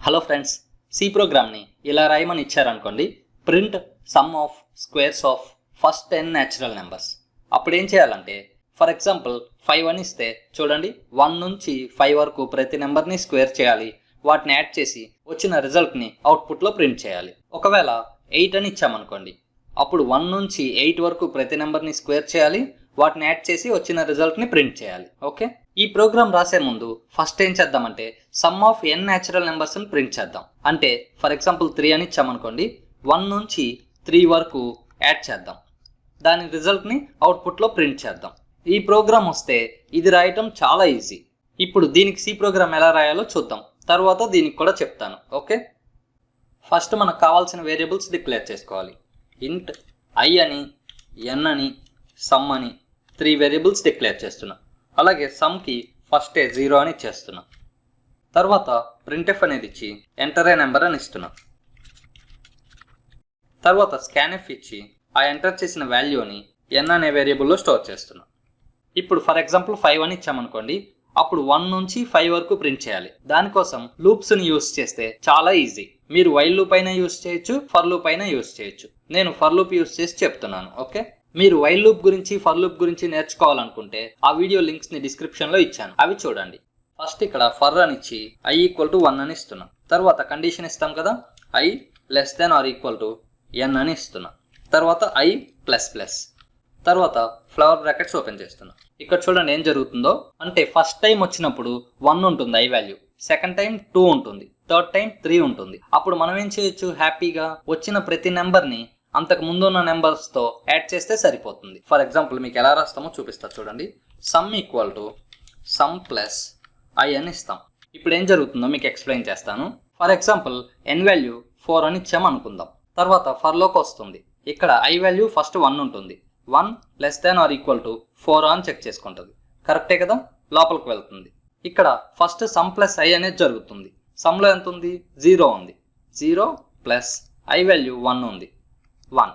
Hello friends, C ప్రోగ్రామ్ని ఇలా రాయమని ఇచ్చారనుకోండి, print some of squares of first 10 natural numbers. అప్పుడు ఏం చేయాలంటే, ఫర్ ఎగ్జాంపుల్ 5 అని ఇస్తే చూడండి, 1 నుంచి 5 వరకు ప్రతి నెంబర్ని స్క్వేర్ చేయాలి, వాటిని యాడ్ చేసి వచ్చిన రిజల్ట్ని అవుట్పుట్లో ప్రింట్ చేయాలి. ఒకవేళ 8 అని ఇచ్చామనుకోండి, అప్పుడు 1 నుంచి 8 వరకు ప్రతి నెంబర్ని స్క్వేర్ చేయాలి, వాటిని యాడ్ చేసి వచ్చిన రిజల్ట్ని ప్రింట్ చేయాలి. ఓకే, ఈ ప్రోగ్రామ్ రాసే ముందు ఫస్ట్ ఏం చేద్దామంటే సమ్ ఆఫ్ n న్యాచురల్ నెంబర్స్ని ప్రింట్ చేద్దాం. అంటే ఫర్ ఎగ్జాంపుల్ 3 అని ఇచ్చామనుకోండి, 1 నుంచి 3 వరకు యాడ్ చేద్దాం, దాని రిజల్ట్ని అవుట్పుట్లో ప్రింట్ చేద్దాం. ఈ ప్రోగ్రామ్ వస్తే ఇది రాయటం చాలా ఈజీ. ఇప్పుడు దీనికి సి ప్రోగ్రామ్ ఎలా రాయాలో చూద్దాం, తర్వాత దీనికి కూడా చెప్తాను. ఓకే, ఫస్ట్ మనకు కావాల్సిన వేరియబుల్స్ డిక్లేర్ చేసుకోవాలి. ఇంట్ ఐ అని, ఎన్ అని, సమ్ అని 3 వేరియబుల్స్ డిక్లేర్ చేస్తున్నా. అలాగే సమ్కి ఫస్ట్ 0 అని ఇచ్చేస్తున్నా. తర్వాత ప్రింట్ఎఫ్ అనేది ఇచ్చి ఎంటర్ ఏ నెంబర్ అని ఇస్తున్నా. తర్వాత స్కాన్ఎఫ్ ఇచ్చి ఆ ఎంటర్ చేసిన వాల్యూని n అనే వేరియబుల్లో స్టోర్ చేస్తున్నా. ఇప్పుడు ఫర్ ఎగ్జాంపుల్ 5 అని ఇచ్చామనుకోండి, అప్పుడు 1 నుంచి 5 వరకు ప్రింట్ చేయాలి. దానికోసం లూప్స్ని యూస్ చేస్తే చాలా ఈజీ. మీరు వైల్ లూప్ అయినా యూస్ చేయొచ్చు, ఫర్ లూప్ అయినా యూస్ చేయొచ్చు. నేను ఫర్ లూప్ యూస్ చేసి చెప్తున్నాను. ఓకే, మీరు వైల్ లూప్ గురించి, ఫర్ లూప్ గురించి నేర్చుకోవాలనుకుంటే ఆ వీడియో లింక్స్ ని డిస్క్రిప్షన్ లో ఇచ్చాను, అవి చూడండి. ఫస్ట్ ఇక్కడ ఫర్ అని ఇచ్చి i = 1 అని ఇస్తున్నా. తర్వాత కండిషన్ ఇస్తాం కదా, i <= n అని ఇస్తున్నా. తర్వాత i++. తర్వాత ఫ్లవర్ బ్రాకెట్స్ ఓపెన్ చేస్తున్నా. ఇక్కడ చూడండి ఏం జరుగుతుందో. అంటే ఫస్ట్ టైం వచ్చినప్పుడు 1 ఉంటుంది i వాల్యూ, సెకండ్ టైం 2 ఉంటుంది, థర్డ్ టైం 3 ఉంటుంది. అప్పుడు మనం ఏం చేయొచ్చు, హ్యాపీగా వచ్చిన ప్రతి నెంబర్ని అంతకు ముందు ఉన్న నెంబర్స్తో యాడ్ చేస్తే సరిపోతుంది. ఫర్ ఎగ్జాంపుల్ మీకు ఎలా రాస్తామో చూపిస్తా చూడండి. సమ్ = సమ్ ప్లస్ i అని ఇస్తాం. ఇప్పుడు ఏం జరుగుతుందో మీకు ఎక్స్ప్లెయిన్ చేస్తాను. ఫర్ ఎగ్జాంపుల్ n వాల్యూ 4 అని ఇచ్చాము అనుకుందాం. తర్వాత ఫర్లోకి వస్తుంది. ఇక్కడ i వాల్యూ ఫస్ట్ 1 ఉంటుంది, 1 <= 4 అని చెక్ చేసుకుంటుంది. కరెక్టే కదా, లోపలికి వెళ్తుంది. ఇక్కడ ఫస్ట్ సమ్ ప్లస్ i అనేది జరుగుతుంది. సమ్లో ఎంత ఉంది, 0 ఉంది. 0 ప్లస్ i వాల్యూ 1 ఉంది, 1.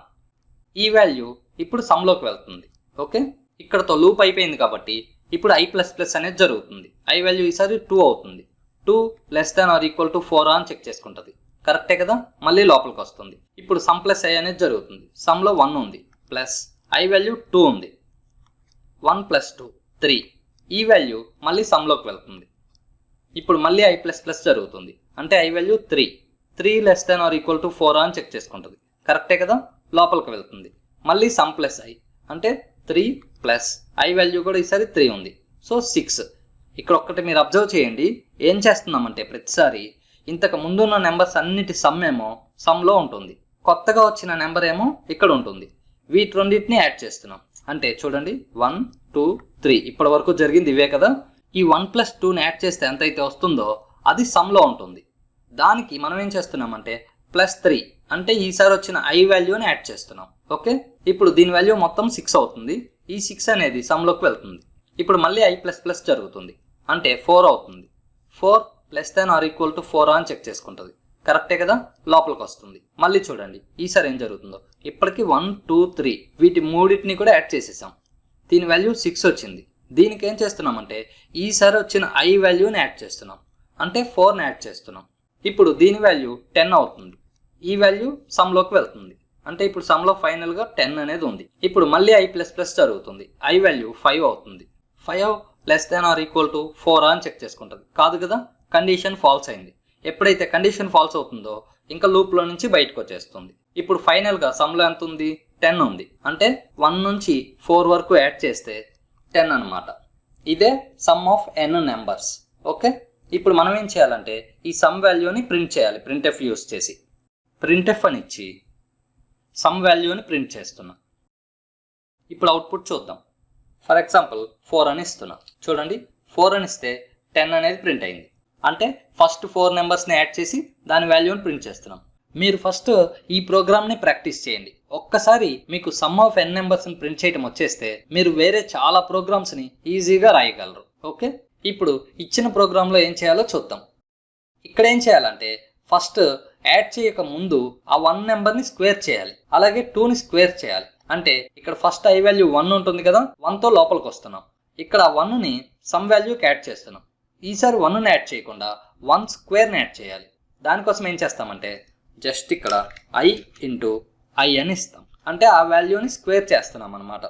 ఈ వాల్యూ ఇప్పుడు సమ్లోకి వెళ్తుంది. ఓకే, ఇక్కడతో లూప్ అయిపోయింది కాబట్టి ఇప్పుడు i++ అనేది జరుగుతుంది. i వాల్యూ ఈసారి 2 అవుతుంది. 2 <= 4 అని చెక్ చేసుకుంటుంది. కరెక్టే కదా, మళ్ళీ లోపలికి వస్తుంది. ఇప్పుడు సమ్ ప్లస్ i అనేది జరుగుతుంది. సమ్లో 1 ఉంది, ప్లస్ i వాల్యూ 2 ఉంది, 1 + 2 3. ఈ వాల్యూ మళ్ళీ సమ్లోకి వెళ్తుంది. ఇప్పుడు మళ్ళీ i++ జరుగుతుంది. అంటే i వాల్యూ 3 <= 4 అని చెక్ చేసుకుంటుంది. కరెక్టే కదా, లోపలికి వెళ్తుంది. మళ్ళీ సమ్ ప్లస్ i అంటే 3 ప్లస్ i వాల్యూ కూడా ఈసారి 3 ఉంది, సో 6. ఇక్కడ ఒక్కటి మీరు అబ్జర్వ్ చేయండి, ఏం చేస్తున్నామంటే ప్రతిసారి ఇంతకు ముందున్న నెంబర్స్ అన్నిటి సమ్ ఏమో సమ్లో ఉంటుంది, కొత్తగా వచ్చిన నెంబర్ ఏమో ఇక్కడ ఉంటుంది. వీటి రెండింటిని యాడ్ చేస్తున్నాం. అంటే చూడండి 1 2 3 ఇప్పటి వరకు జరిగింది ఇవే కదా. ఈ 1 + 2ని యాడ్ చేస్తే ఎంతైతే వస్తుందో అది సమ్లో ఉంటుంది. దానికి మనం ఏం చేస్తున్నామంటే +3 అంటే ఈసారి వచ్చిన i వాల్యూని యాడ్ చేస్తున్నాం. ఓకే, ఇప్పుడు దీని వాల్యూ మొత్తం 6 అవుతుంది. ఈ 6 అనేది సమ్లోకి వెళ్తుంది. ఇప్పుడు మళ్ళీ i++ జరుగుతుంది, అంటే 4 అవుతుంది. 4 <= 4 అని చెక్ చేసుకుంటుంది. కరెక్టే కదా, లోపలికి వస్తుంది. మళ్ళీ చూడండి ఈసారి ఏం జరుగుతుందో. ఇప్పటికి 1 2 3 వీటి మూడింటిని కూడా యాడ్ చేసేసాం. దీని వాల్యూ 6 వచ్చింది. దీనికి ఏం చేస్తున్నామంటే ఈసారి వచ్చిన i వాల్యూని యాడ్ చేస్తున్నాం, అంటే 4ని యాడ్ చేస్తున్నాం. ఇప్పుడు దీని వాల్యూ 10 అవుతుంది. ఈ వాల్యూ సమ్లోకి వెళ్తుంది, అంటే ఇప్పుడు సమ్లో ఫైనల్గా 10 అనేది ఉంది. ఇప్పుడు మళ్ళీ i++ జరుగుతుంది. i వాల్యూ 5 అవుతుంది. 5 <= 4 అని చెక్ చేసుకుంటుంది. కాదు కదా, కండిషన్ ఫాల్స్ అయింది. ఎప్పుడైతే కండిషన్ ఫాల్స్ అవుతుందో ఇంకా లూప్లో నుంచి బయటకు వచ్చేస్తుంది. ఇప్పుడు ఫైనల్గా సమ్లో ఎంత ఉంది, 10 ఉంది. అంటే 1 నుంచి 4 వరకు యాడ్ చేస్తే 10 అనమాట. ఇదే some of n numbers. Okay, ఇప్పుడు మనం ఏం చేయాలంటే ఈ సమ్ వాల్యూని ప్రింట్ చేయాలి. ప్రింట్ఎఫ్ యూస్ చేసి ప్రింట్ఎఫ్ అని ఇచ్చి సమ్ వాల్యూని ప్రింట్ చేస్తున్నా. ఇప్పుడు అవుట్పుట్ చూద్దాం. ఫర్ ఎగ్జాంపుల్ 4 అని ఇస్తున్నా. చూడండి 4 అని ఇస్తే 10 అనేది ప్రింట్ అయింది. అంటే ఫస్ట్ 4 నెంబర్స్ని యాడ్ చేసి దాని వాల్యూని ప్రింట్ చేస్తున్నాం. మీరు ఫస్ట్ ఈ ప్రోగ్రామ్ని ప్రాక్టీస్ చేయండి. ఒక్కసారి మీకు సమ్ ఆఫ్ n నెంబర్స్ని ప్రింట్ చేయడం వచ్చేస్తే మీరు వేరే చాలా ప్రోగ్రామ్స్ని ఈజీగా రాయగలరు. ఓకే, ఇప్పుడు ఇచ్చిన ప్రోగ్రాంలో ఏం చేయాలో చూద్దాం. ఇక్కడ ఏం చేయాలంటే ఫస్ట్ యాడ్ చేయక ముందు ఆ 1 నెంబర్ని స్క్వేర్ చేయాలి, అలాగే 2ని స్క్వేర్ చేయాలి. అంటే ఇక్కడ ఫస్ట్ i వాల్యూ 1 ఉంటుంది కదా, 1తో లోపలికి వస్తున్నాం. ఇక్కడ 1ని సమ్ వాల్యూకి యాడ్ చేస్తున్నాం. ఈసారి 1ని యాడ్ చేయకుండా 1 స్క్వేర్ని యాడ్ చేయాలి. దానికోసం ఏం చేస్తామంటే జస్ట్ ఇక్కడ I ఇంటూ I అని ఇస్తాం. అంటే ఆ వాల్యూని స్క్వేర్ చేస్తున్నాం అనమాట.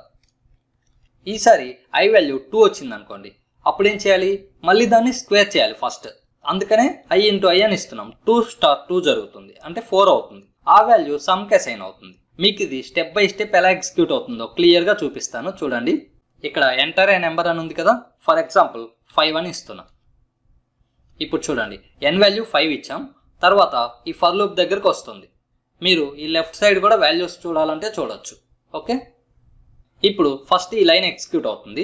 ఈసారి I వాల్యూ 2 వచ్చింది అనుకోండి, అప్పుడు ఏం చేయాలి, మళ్ళీ దాన్ని స్క్వేర్ చేయాలి ఫస్ట్. అందుకనే I ఇంటూ I అని ఇస్తున్నాం. 2 స్టార్ 2 జరుగుతుంది, అంటే 4 అవుతుంది. ఆ వాల్యూ సమ్కి అసైన్ అవుతుంది. మీకు ఇది స్టెప్ బై స్టెప్ ఎలా ఎగ్జిక్యూట్ అవుతుందో క్లియర్గా చూపిస్తాను చూడండి. ఇక్కడ ఎంటర్ ఏ నెంబర్ అని ఉంది కదా, ఫర్ ఎగ్జాంపుల్ 5 అని ఇస్తున్నాం. ఇప్పుడు చూడండి n వాల్యూ 5 ఇచ్చాం. తర్వాత ఈ ఫర్ లూప్ దగ్గరకు వస్తుంది. మీరు ఈ లెఫ్ట్ సైడ్ కూడా వాల్యూస్ చూడాలంటే చూడొచ్చు. ఓకే, ఇప్పుడు ఫస్ట్ ఈ లైన్ ఎగ్జిక్యూట్ అవుతుంది.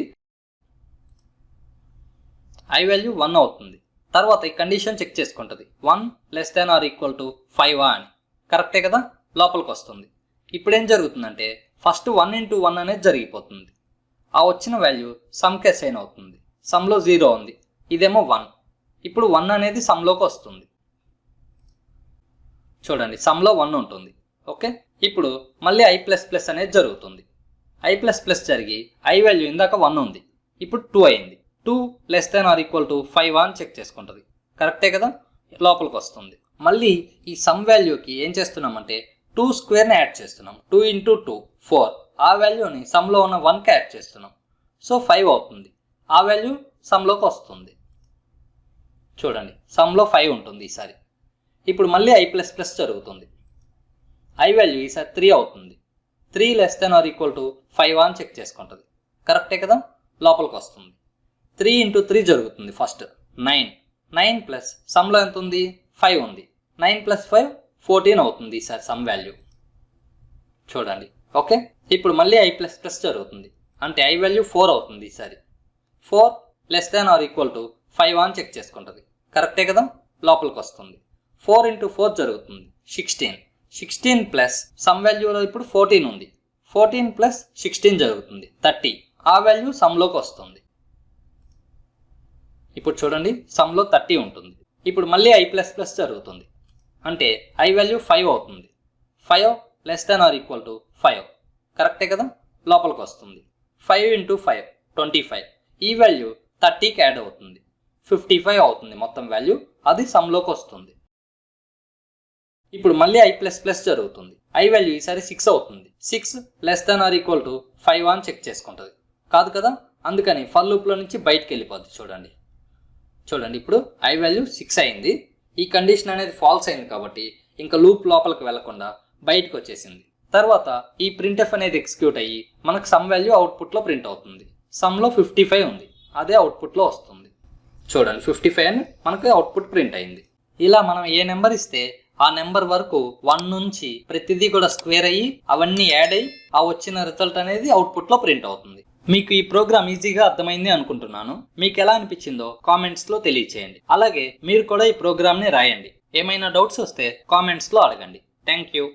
I వాల్యూ 1 అవుతుంది. తర్వాత ఈ కండిషన్ చెక్ చేసుకుంటుంది, 1 less than or equal to 5 అని. కరెక్టే కదా, లోపలికి వస్తుంది. ఇప్పుడు ఏం జరుగుతుందంటే ఫస్ట్ 1 ఇంటూ 1 అనేది జరిగిపోతుంది. ఆ వచ్చిన వాల్యూ సమ్కి అసైన్ అవుతుంది. సమ్లో 0 ఉంది, ఇదేమో 1. ఇప్పుడు 1 అనేది సమ్లోకి వస్తుంది. చూడండి సమ్లో 1 ఉంటుంది. ఓకే, ఇప్పుడు మళ్ళీ I ప్లస్ ప్లస్ అనేది జరుగుతుంది. I ప్లస్ ప్లస్ జరిగి I వాల్యూ ఇందాక 1 ఉంది, ఇప్పుడు 2 అయింది. 2 less than or equal to 5 అని చెక్ చేసుకుంటుంది. కరెక్టే కదా, లోపలికి వస్తుంది. మళ్ళీ ఈ సమ్ వాల్యూకి ఏం చేస్తున్నామంటే 2 స్క్వేర్ని యాడ్ చేస్తున్నాం. 2 ఇంటూ 2 4. ఆ వాల్యూని సమ్లో ఉన్న 1కి యాడ్ చేస్తున్నాం. సో 5 అవుతుంది. ఆ వాల్యూ సమ్లోకి వస్తుంది. చూడండి సమ్లో 5 ఉంటుంది ఈసారి. ఇప్పుడు మళ్ళీ I ప్లస్ ప్లస్ జరుగుతుంది. I వాల్యూ ఈసారి 3 అవుతుంది. 3 less than or equal to 5 అని చెక్ చేసుకుంటుంది. కరెక్టే కదా, లోపలికి వస్తుంది. 3 ఇంటూ 3 జరుగుతుంది. ఫస్ట్ 9. 9 ప్లస్ సమ్లో ఎంత ఉంది, 5 ఉంది. 9 ప్లస్ 5 14 అవుతుంది ఈసారి సమ్ వాల్యూ. చూడండి ఓకే, ఇప్పుడు మళ్ళీ I ప్లస్ ప్లస్ జరుగుతుంది. అంటే I వాల్యూ 4 అవుతుంది ఈసారి. 4 less than or equal to 5 అని చెక్ చేసుకుంటుంది. కరెక్టే కదా, లోపలికి వస్తుంది. 4 ఇంటూ 4 జరుగుతుంది, 16. 16 ప్లస్ సమ్ వాల్యూలో ఇప్పుడు 14 ఉంది. 14 ప్లస్ 16 జరుగుతుంది, 30. ఆ వాల్యూ సమ్లోకి వస్తుంది. ఇప్పుడు చూడండి సమ్లో 30 ఉంటుంది. ఇప్పుడు మళ్ళీ I ప్లస్ ప్లస్ జరుగుతుంది. అంటే I వాల్యూ 5 అవుతుంది. 5 less than or equal to 5. కరెక్టే కదా, లోపలికి వస్తుంది. 5 ఇంటూ 5 25. ఈ వాల్యూ 30కి యాడ్ అవుతుంది. 55 అవుతుంది మొత్తం వాల్యూ. అది సమ్లోకి వస్తుంది. ఇప్పుడు మళ్ళీ I ప్లస్ ప్లస్ జరుగుతుంది. I వాల్యూ ఈసారి 6 అవుతుంది. 6 less than or equal to 5 అని చెక్ చేసుకుంటుంది. కాదు కదా, అందుకని ఫర్ లూప్లో నుంచి బయటకు వెళ్ళిపోద్ది. చూడండి ఇప్పుడు I వాల్యూ 6 అయింది. ఈ కండిషన్ అనేది ఫాల్స్ అయింది కాబట్టి ఇంకా లూప్ లోపలికి వెళ్లకుండా బయటకు వచ్చేసింది. తర్వాత ఈ ప్రింట్ఎఫ్ అనేది ఎగ్జిక్యూట్ అయ్యి మనకు సమ్ వాల్యూ అవుట్పుట్లో ప్రింట్ అవుతుంది. సమ్లో 55 ఉంది, అదే అవుట్పుట్లో వస్తుంది. చూడండి 55 అని మనకు అవుట్పుట్ ప్రింట్ అయింది. ఇలా మనం ఏ నెంబర్ ఇస్తే ఆ నెంబర్ వరకు 1 నుంచి ప్రతిదీ కూడా స్క్వేర్ అయ్యి అవన్నీ యాడ్ అయ్యి ఆ వచ్చిన రిజల్ట్ అనేది అవుట్పుట్లో ప్రింట్ అవుతుంది. మీకు ఈ ప్రోగ్రామ్ ఈజీగా అర్థమైంది అనుకుంటున్నాను. మీకు ఎలా అనిపించిందో కామెంట్స్లో తెలియచేయండి. అలాగే మీరు కూడా ఈ ప్రోగ్రామ్ని రాయండి. ఏమైనా డౌట్స్ వస్తే కామెంట్స్లో అడగండి. Thank you.